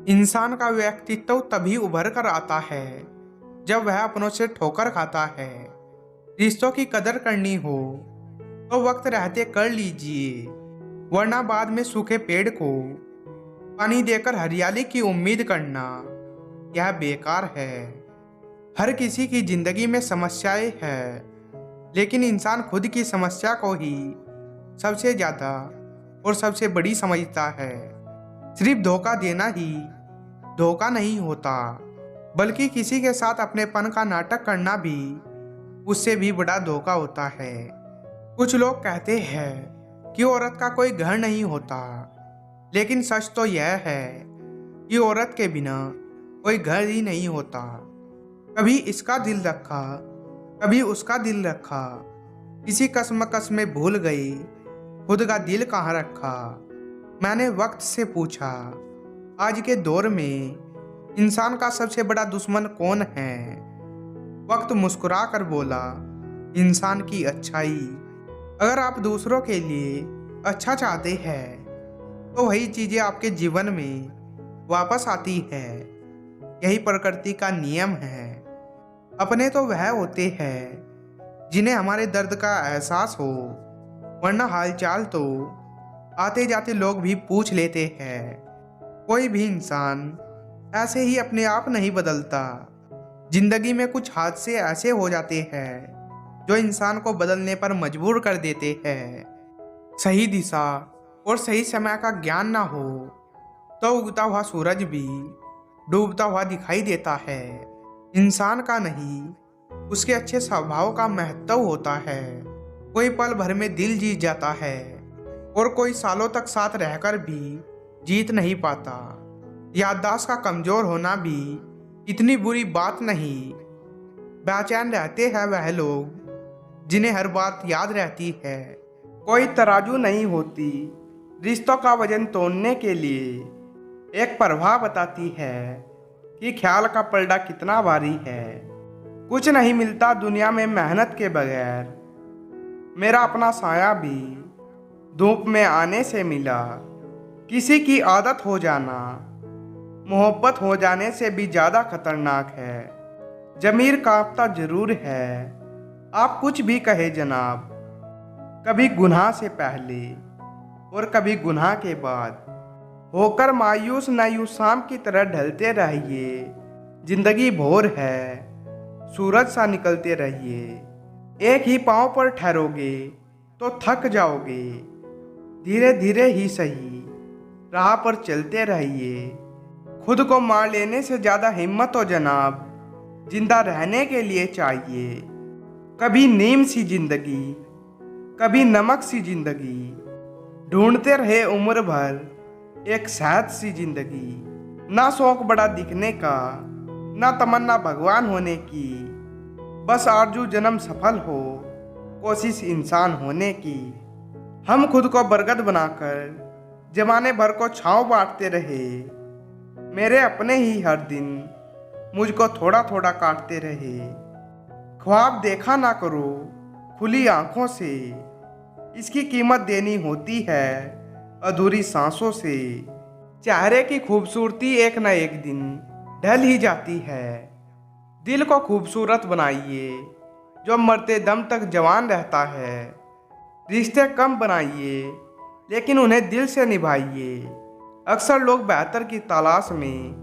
इंसान का व्यक्तित्व तभी उभर कर आता है जब वह अपनों से ठोकर खाता है। रिश्तों की कदर करनी हो तो वक्त रहते कर लीजिए, वरना बाद में सूखे पेड़ को पानी देकर हरियाली की उम्मीद करना यह बेकार है। हर किसी की जिंदगी में समस्याएं हैं, लेकिन इंसान खुद की समस्या को ही सबसे ज्यादा और सबसे बड़ी समझता है। सिर्फ धोखा देना ही धोखा नहीं होता, बल्कि किसी के साथ अपनेपन का नाटक करना भी उससे भी बड़ा धोखा होता है। कुछ लोग कहते हैं कि औरत का कोई घर नहीं होता, लेकिन सच तो यह है कि औरत के बिना कोई घर ही नहीं होता। कभी इसका दिल रखा, कभी उसका दिल रखा, किसी कसमकस में भूल गई खुद का दिल कहाँ रखा। मैंने वक्त से पूछा, आज के दौर में इंसान का सबसे बड़ा दुश्मन कौन है? वक्त मुस्कुरा कर बोला, इंसान की अच्छाई। अगर आप दूसरों के लिए अच्छा चाहते हैं तो वही चीजें आपके जीवन में वापस आती है। यही प्रकृति का नियम है। अपने तो वह होते हैं जिन्हें हमारे दर्द का एहसास हो, वरना हालचाल तो आते जाते लोग भी पूछ लेते हैं। कोई भी इंसान ऐसे ही अपने आप नहीं बदलता। जिंदगी में कुछ हादसे ऐसे हो जाते हैं जो इंसान को बदलने पर मजबूर कर देते हैं। सही दिशा और सही समय का ज्ञान ना हो तो उगता हुआ सूरज भी डूबता हुआ दिखाई देता है। इंसान का नहीं, उसके अच्छे स्वभाव का महत्व होता है। कोई पल भर में दिल जीत जाता है और कोई सालों तक साथ रहकर भी जीत नहीं पाता। याददाश्त का कमजोर होना भी इतनी बुरी बात नहीं। बेचैन रहते हैं वह लोग जिन्हें हर बात याद रहती है। कोई तराजू नहीं होती रिश्तों का वजन तोलने के लिए। एक प्रवाह बताती है कि ख्याल का पलड़ा कितना भारी है। कुछ नहीं मिलता दुनिया में मेहनत के बगैर। मेरा अपना साया भी धूप में आने से मिला। किसी की आदत हो जाना मोहब्बत हो जाने से भी ज्यादा खतरनाक है। जमीर कांपता जरूर है, आप कुछ भी कहे जनाब। कभी गुनाह से पहले और कभी गुनाह के बाद होकर मायूस नायूस शाम की तरह ढलते रहिए। जिंदगी भोर है, सूरज सा निकलते रहिए। एक ही पांव पर ठहरोगे तो थक जाओगे। धीरे धीरे ही सही राह पर चलते रहिए। खुद को मार लेने से ज्यादा हिम्मत हो जनाब जिंदा रहने के लिए चाहिए। कभी नीम सी जिंदगी, कभी नमक सी जिंदगी, ढूंढते रहे उम्र भर एक शहद सी जिंदगी। ना शौक बड़ा दिखने का, ना तमन्ना भगवान होने की, बस आरजू जन्म सफल हो, कोशिश इंसान होने की। हम खुद को बरगद बनाकर जमाने भर को छांव बांटते रहे। मेरे अपने ही हर दिन मुझको थोड़ा थोड़ा काटते रहे। ख्वाब देखा ना करो खुली आंखों से, इसकी कीमत देनी होती है अधूरी सांसों से। चेहरे की खूबसूरती एक न एक दिन ढल ही जाती है। दिल को खूबसूरत बनाइए जो मरते दम तक जवान रहता है। रिश्ते कम बनाइए लेकिन उन्हें दिल से निभाइए। अक्सर लोग बेहतर की तलाश में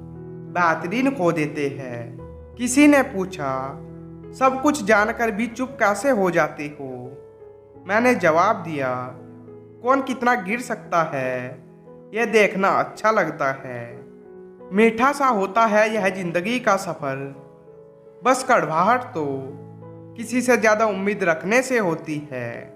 बेहतरीन खो देते हैं। किसी ने पूछा, सब कुछ जानकर भी चुप कैसे हो जाते हो? मैंने जवाब दिया, कौन कितना गिर सकता है यह देखना अच्छा लगता है। मीठा सा होता है यह जिंदगी का सफर, बस कड़वाहट तो किसी से ज्यादा उम्मीद रखने से होती है।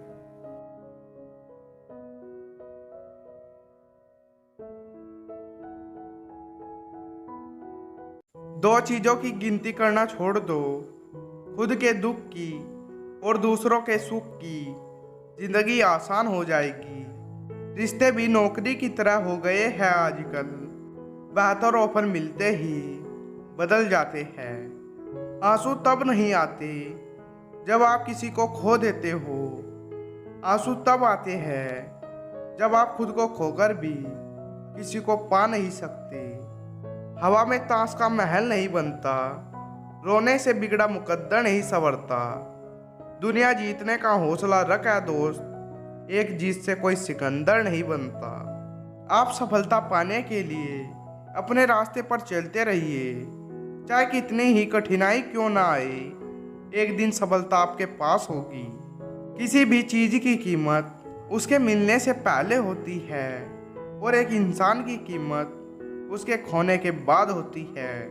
दो चीजों की गिनती करना छोड़ दो, खुद के दुख की और दूसरों के सुख की। जिंदगी आसान हो जाएगी। रिश्ते भी नौकरी की तरह हो गए हैं आजकल। बेहतर ऑफर मिलते ही बदल जाते हैं। आंसू तब नहीं आते जब आप किसी को खो देते हो। आंसू तब आते हैं जब आप खुद को खोकर भी किसी को पा नहीं सकते। हवा में ताश का महल नहीं बनता, रोने से बिगड़ा मुकद्दर नहीं संवरता। दुनिया जीतने का हौसला रख है दोस्त, एक जीत से कोई सिकंदर नहीं बनता। आप सफलता पाने के लिए अपने रास्ते पर चलते रहिए, चाहे कितनी ही कठिनाई क्यों ना आए, एक दिन सफलता आपके पास होगी। किसी भी चीज की कीमत उसके मिलने से पहले होती है और एक इंसान की कीमत उसके खोने के बाद होती है।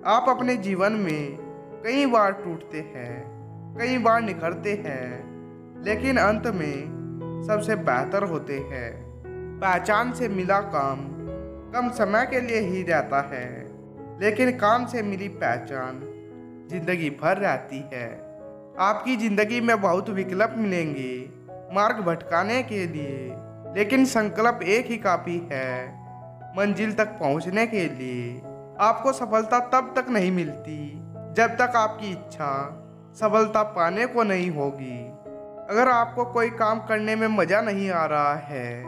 आप अपने जीवन में कई बार टूटते हैं, कई बार निखरते हैं, लेकिन अंत में सबसे बेहतर होते हैं। पहचान से मिला काम कम समय के लिए ही रहता है, लेकिन काम से मिली पहचान जिंदगी भर रहती है। आपकी जिंदगी में बहुत विकल्प मिलेंगे मार्ग भटकाने के लिए, लेकिन संकल्प एक ही काफी है मंजिल तक पहुंचने के लिए। आपको सफलता तब तक नहीं मिलती जब तक आपकी इच्छा सफलता पाने को नहीं होगी। अगर आपको कोई काम करने में मजा नहीं आ रहा है,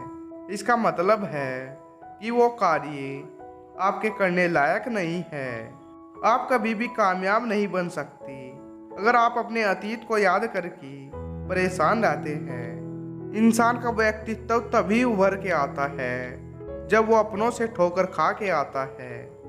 इसका मतलब है कि वो कार्य आपके करने लायक नहीं है। आप कभी भी कामयाब नहीं बन सकती अगर आप अपने अतीत को याद करके परेशान रहते हैं। इंसान का व्यक्तित्व तभी उभर के आता है जब वो अपनों से ठोकर खा के आता है।